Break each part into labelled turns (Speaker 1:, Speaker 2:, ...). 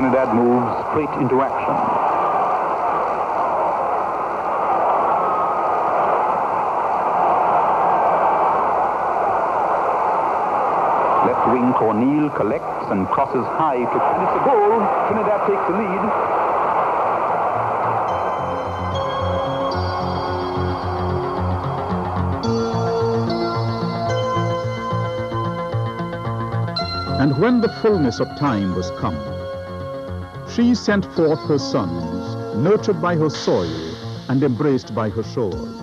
Speaker 1: Trinidad moves straight into action. Left wing Cornel collects and crosses high to finish the goal. Trinidad takes the lead.
Speaker 2: And when the fullness of time was come, she sent forth her sons, nurtured by her soil and embraced by her shores.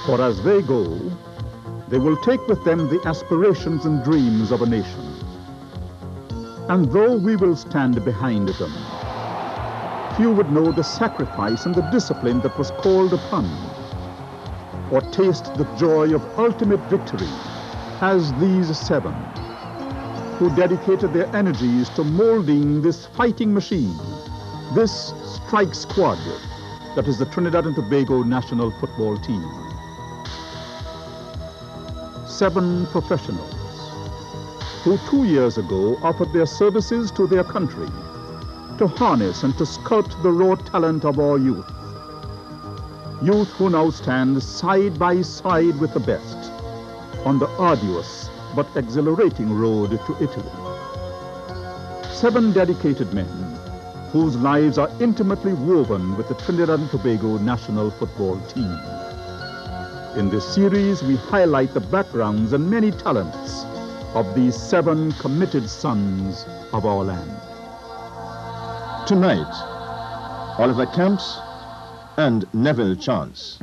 Speaker 2: For as they go, they will take with them the aspirations and dreams of a nation. And though we will stand behind them, few would know the sacrifice and the discipline that was called upon, or taste the joy of ultimate victory, as these 7, who dedicated their energies to molding this fighting machine, this strike squad that is the Trinidad and Tobago national football team. 7 professionals who 2 years ago offered their services to their country to harness and to sculpt the raw talent of our youth. Youth who now stand side by side with the best on the arduous but exhilarating road to Italy. 7 dedicated men whose lives are intimately woven with the Trinidad and Tobago national football team. In this series, we highlight the backgrounds and many talents of these 7 committed sons of our land.
Speaker 3: Tonight, Oliver Camps and Neville Chance.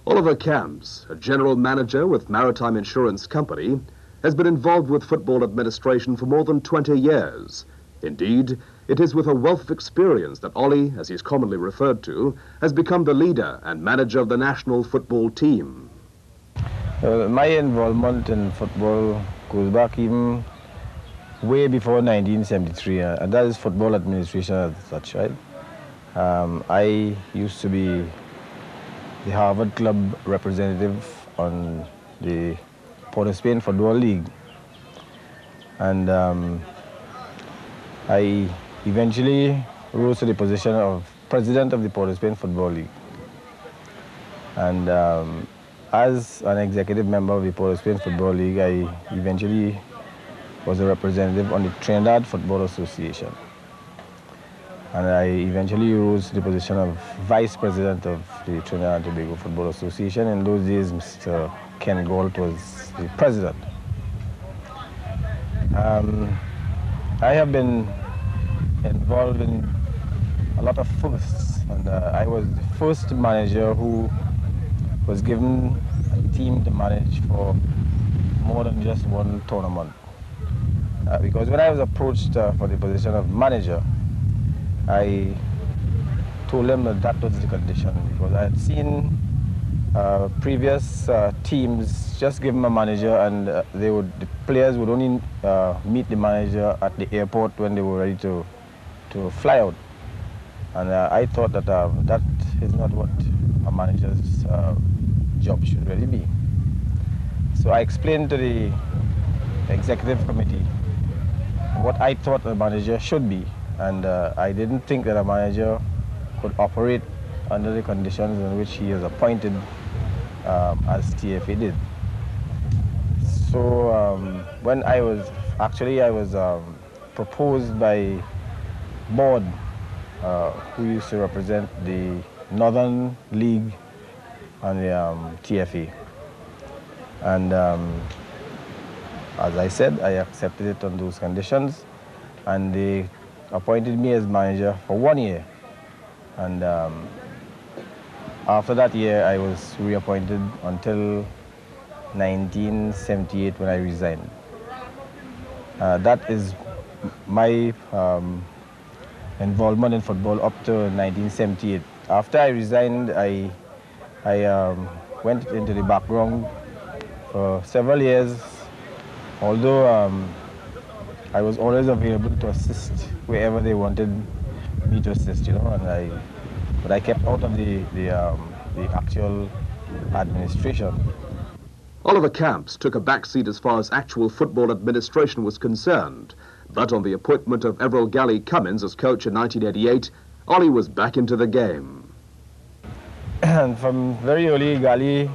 Speaker 4: Oliver Camps, a general manager with Maritime Insurance Company, has been involved with football administration for more than 20 years. Indeed, it is with a wealth of experience that Ollie, as he's commonly referred to, has become the leader and manager of the national football team.
Speaker 5: My involvement in football goes back even way before 1973, and that is football administration as such, right? I used to be the Harvard Club representative on the Port of Spain Football League. And I eventually rose to the position of president of the Port of Spain Football League. And as an executive member of the Port of Spain Football League, I eventually was a representative on the Trinidad Football Association. And I eventually rose to the position of vice president of the Trinidad and Tobago Football Association. In those days, Mr. Ken Gov't was the president. I have been involved in a lot of firsts, and I was the first manager who was given a team to manage for more than just one tournament. Because when I was approached for the position of manager, I told them that that was the condition, because I had seen previous teams just give them a manager, and the players would only meet the manager at the airport when they were ready to fly out. And I thought that that is not what a manager's job should really be. So I explained to the executive committee what I thought a manager should be. And I didn't think that a manager could operate under the conditions in which he is appointed as TFA did. So when I was proposed by board who used to represent the Northern League and the TFA. And as I said, I accepted it on those conditions, and they appointed me as manager for 1 year. And after that year, I was reappointed until 1978 when I resigned. That is my involvement in football up to 1978. After I resigned, I went into the background for several years, although I was always available to assist wherever they wanted me to assist, you know, but I kept out of the actual administration.
Speaker 4: Oliver Camps took a backseat as far as actual football administration was concerned, But on the appointment of Everard Cummings as coach in 1988, Ollie was back into the game.
Speaker 5: And from very early, Gali,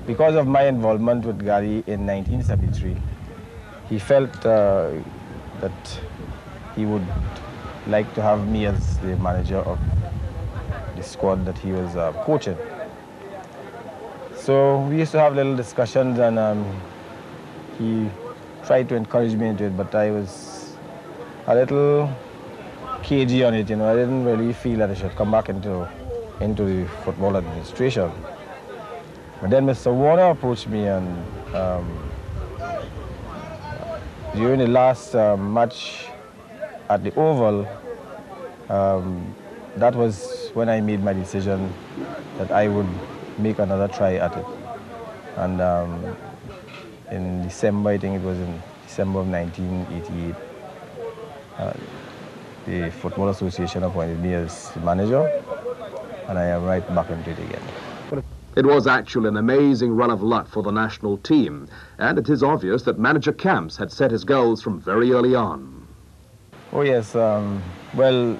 Speaker 5: because of my involvement with Gali in 1973, he felt that he would like to have me as the manager of the squad that he was coaching. So we used to have little discussions, and he tried to encourage me into it, but I was a little cagey on it, you know. I didn't really feel that I should come back into the football administration. But then Mr. Warner approached me, and during the last match at the Oval, that was when I made my decision that I would make another try at it. And in December, I think it was in December of 1988, the Football Association appointed me as manager, and I am right back into it again.
Speaker 4: It was actually an amazing run of luck for the national team, and it is obvious that manager Camps had set his goals from very early on.
Speaker 5: Oh yes, well,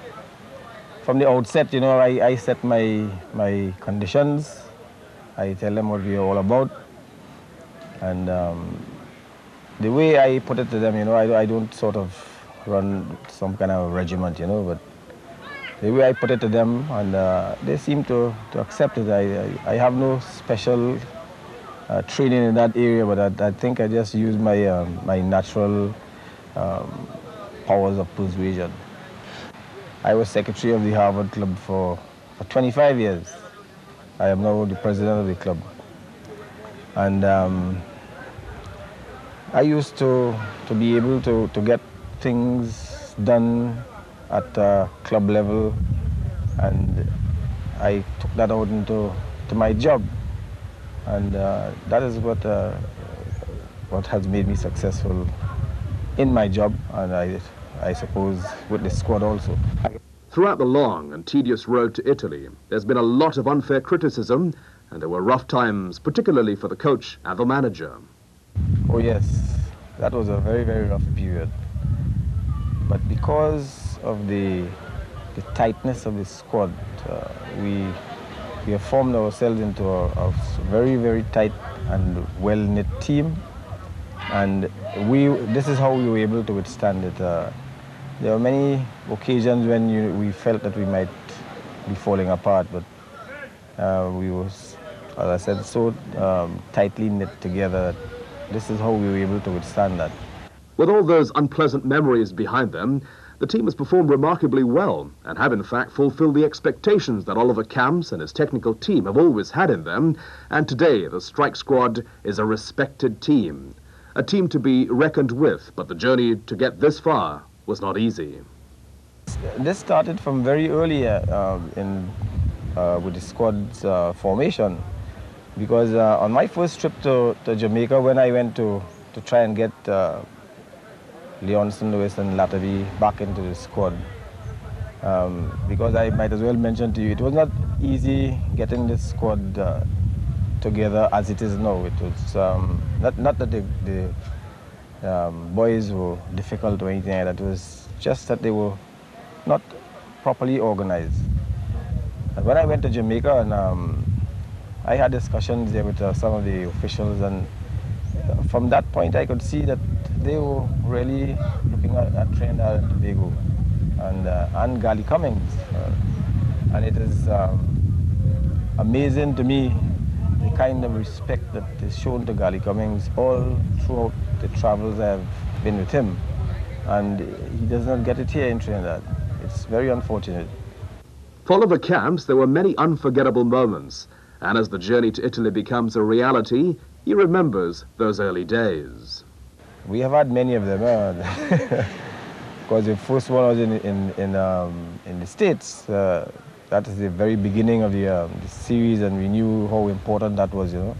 Speaker 5: from the outset, you know, I set my conditions. I tell them what we are all about, and the way I put it to them, you know, I don't sort of run some kind of regiment, you know, but the way I put it to them, and they seem to accept it. I have no special training in that area, but I think I just use my my natural powers of persuasion. I was secretary of the Harvard Club for 25 years. I am now the president of the club. And I used to be able to get things done at club level, and I took that out into my job. And that is what has made me successful in my job, and I suppose with the squad also.
Speaker 4: Throughout the long and tedious road to Italy, there's been a lot of unfair criticism, and there were rough times, particularly for the coach and the manager.
Speaker 5: Oh yes, that was a very, very rough period. But because of the tightness of the squad, we have formed ourselves into a very, very tight and well-knit team, and this is how we were able to withstand it. There were many occasions when we felt that we might be falling apart, but we were, as I said, so tightly knit together. This is how we were able to withstand that.
Speaker 4: With all those unpleasant memories behind them, the team has performed remarkably well and have in fact fulfilled the expectations that Oliver Camps and his technical team have always had in them, and today the strike squad is a respected team. A team to be reckoned with, but the journey to get this far was not easy.
Speaker 5: This started from very early with the squad's formation, because on my first trip to Jamaica, when I went to try and get Leonson, Lewis and Latterby back into the squad, because I might as well mention to you, it was not easy getting this squad together as it is now. It was not that the boys were difficult or anything like that. It was just that they were not properly organized. And when I went to Jamaica, and I had discussions there with some of the officials, and from that point I could see that they were really looking at Trinidad and Tobago and Gali Cummings. And it is amazing to me the kind of respect that is shown to Gali Cummings all throughout the travels I have been with him. And he does not get it here in Trinidad. It's very unfortunate.
Speaker 4: For Oliver Camps, there were many unforgettable moments, and as the journey to Italy becomes a reality, he remembers those early days.
Speaker 5: We have had many of them, because the first one was in the States. That is the very beginning of the series, and we knew how important that was, you know.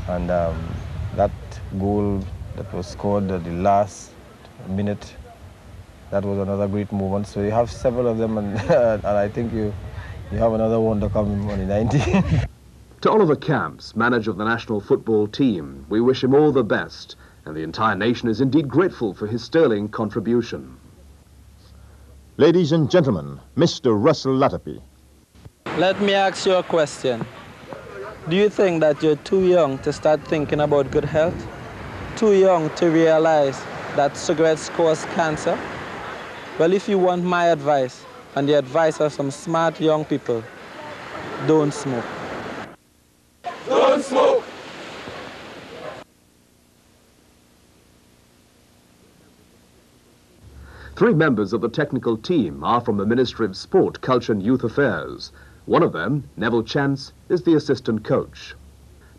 Speaker 5: And that goal that was scored at the last minute, that was another great moment. So you have several of them, and I think you have another one to come on the 19th.
Speaker 4: To Oliver Camps, manager of the national football team, we wish him all the best, and the entire nation is indeed grateful for his sterling contribution.
Speaker 3: Ladies and gentlemen, Mr. Russell Latterby.
Speaker 6: Let me ask you a question. Do you think that you're too young to start thinking about good health? Too young to realize that cigarettes cause cancer? Well, if you want my advice, and the advice of some smart young people, don't smoke.
Speaker 7: Don't smoke!
Speaker 4: Three members of the technical team are from the Ministry of Sport, Culture and Youth Affairs. One of them, Neville Chance, is the assistant coach.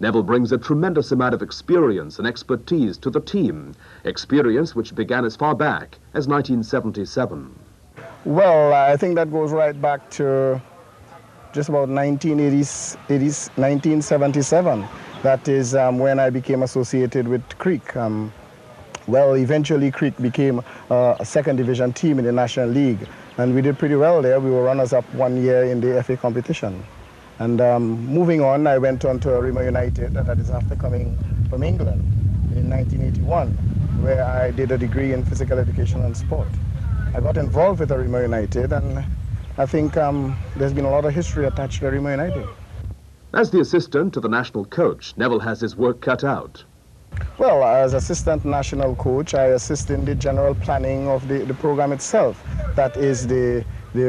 Speaker 4: Neville brings a tremendous amount of experience and expertise to the team, experience which began as far back as 1977.
Speaker 8: Well, I think that goes right back to just about 1977. That is when I became associated with Rique. Well, eventually Rique became a second division team in the National League, and we did pretty well there. We were runners-up 1 year in the FA competition. And moving on, I went on to Rique United, that is after coming from England in 1981, where I did a degree in physical education and sport. I got involved with Rique United, and I think there's been a lot of history attached to Rique United.
Speaker 4: As the assistant to the national coach, Neville has his work cut out.
Speaker 8: Well, as assistant national coach, I assist in the general planning of the program itself. That is the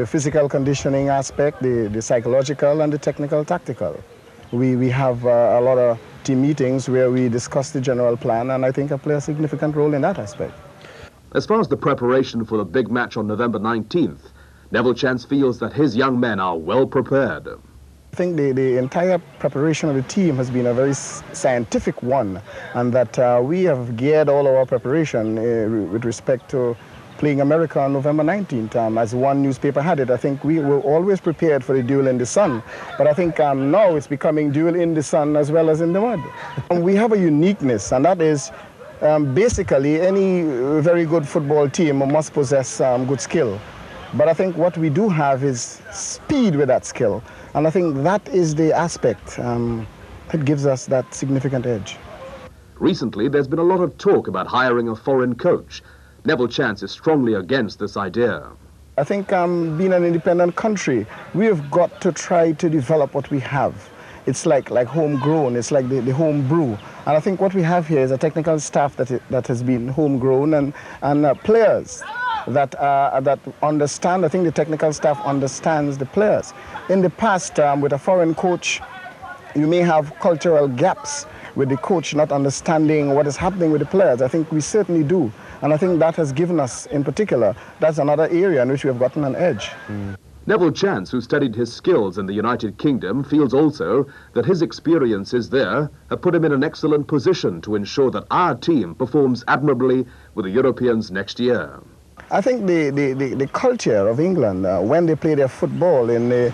Speaker 8: physical conditioning aspect, the psychological and the technical tactical. We have a lot of team meetings where we discuss the general plan, and I think I play a significant role in that aspect.
Speaker 4: As far as the preparation for the big match on November 19th, Neville Chance feels that his young men are well prepared.
Speaker 8: I think the entire preparation of the team has been a very scientific one, and that we have geared all our preparation with respect to playing America on November 19th. As one newspaper had it, I think we were always prepared for the duel in the sun, but I think now it's becoming duel in the sun as well as in the mud. We have a uniqueness, and that is basically any very good football team must possess good skill. But I think what we do have is speed with that skill. And I think that is the aspect that gives us that significant edge.
Speaker 4: Recently, there's been a lot of talk about hiring a foreign coach. Neville Chance is strongly against this idea.
Speaker 8: I think being an independent country, we have got to try to develop what we have. It's like homegrown, it's like the home brew. And I think what we have here is a technical staff that has been homegrown and players that understand. I think the technical staff understands the players. In the past, with a foreign coach, you may have cultural gaps with the coach not understanding what is happening with the players. I think we certainly do. And I think that has given us, in particular, that's another area in which we have gotten an edge.
Speaker 4: Neville Chance, who studied his skills in the United Kingdom, feels also that his experiences there have put him in an excellent position to ensure that our team performs admirably with the Europeans next year.
Speaker 8: I think the culture of England, when they play their football in the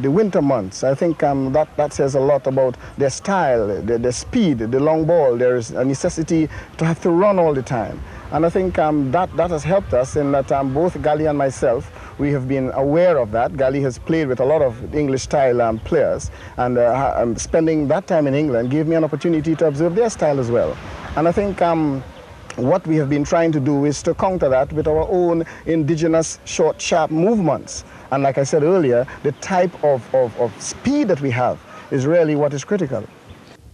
Speaker 8: winter months, I think that says a lot about their style, their speed, the long ball. There is a necessity to have to run all the time. And I think that has helped us in that both Gali and myself, we have been aware of that. Gali has played with a lot of English-style players, and spending that time in England gave me an opportunity to observe their style as well. And I think what we have been trying to do is to counter that with our own indigenous short, sharp movements. And like I said earlier, the type of speed that we have is really what is critical.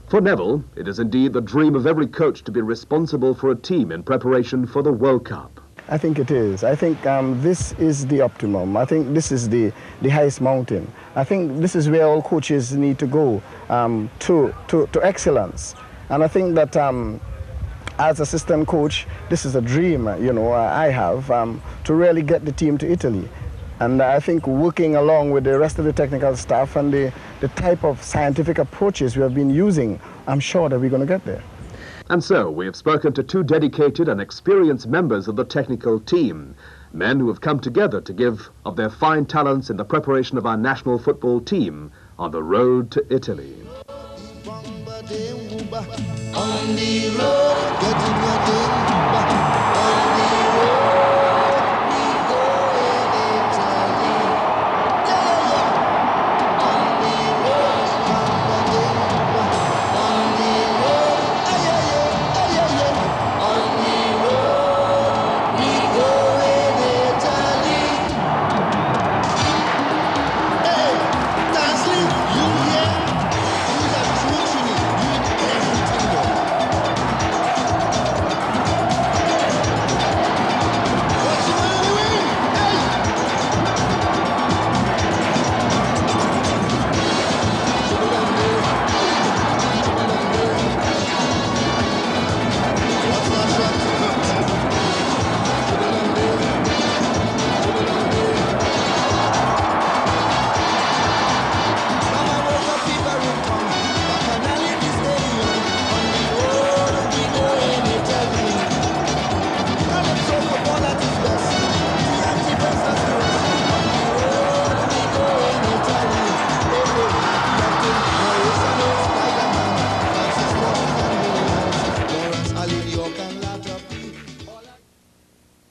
Speaker 4: For Neville, it is indeed the dream of every coach to be responsible for a team in preparation for the World Cup.
Speaker 8: I think it is. I think this is the optimum. I think this is the highest mountain. I think this is where all coaches need to go to excellence. And I think that as assistant coach, this is a dream, I have to really get the team to Italy. And I think working along with the rest of the technical staff and the type of scientific approaches we have been using, I'm sure that we're going to get there.
Speaker 4: And so we have spoken to two dedicated and experienced members of the technical team, men who have come together to give of their fine talents in the preparation of our national football team on the road to Italy.
Speaker 9: On the road, getting your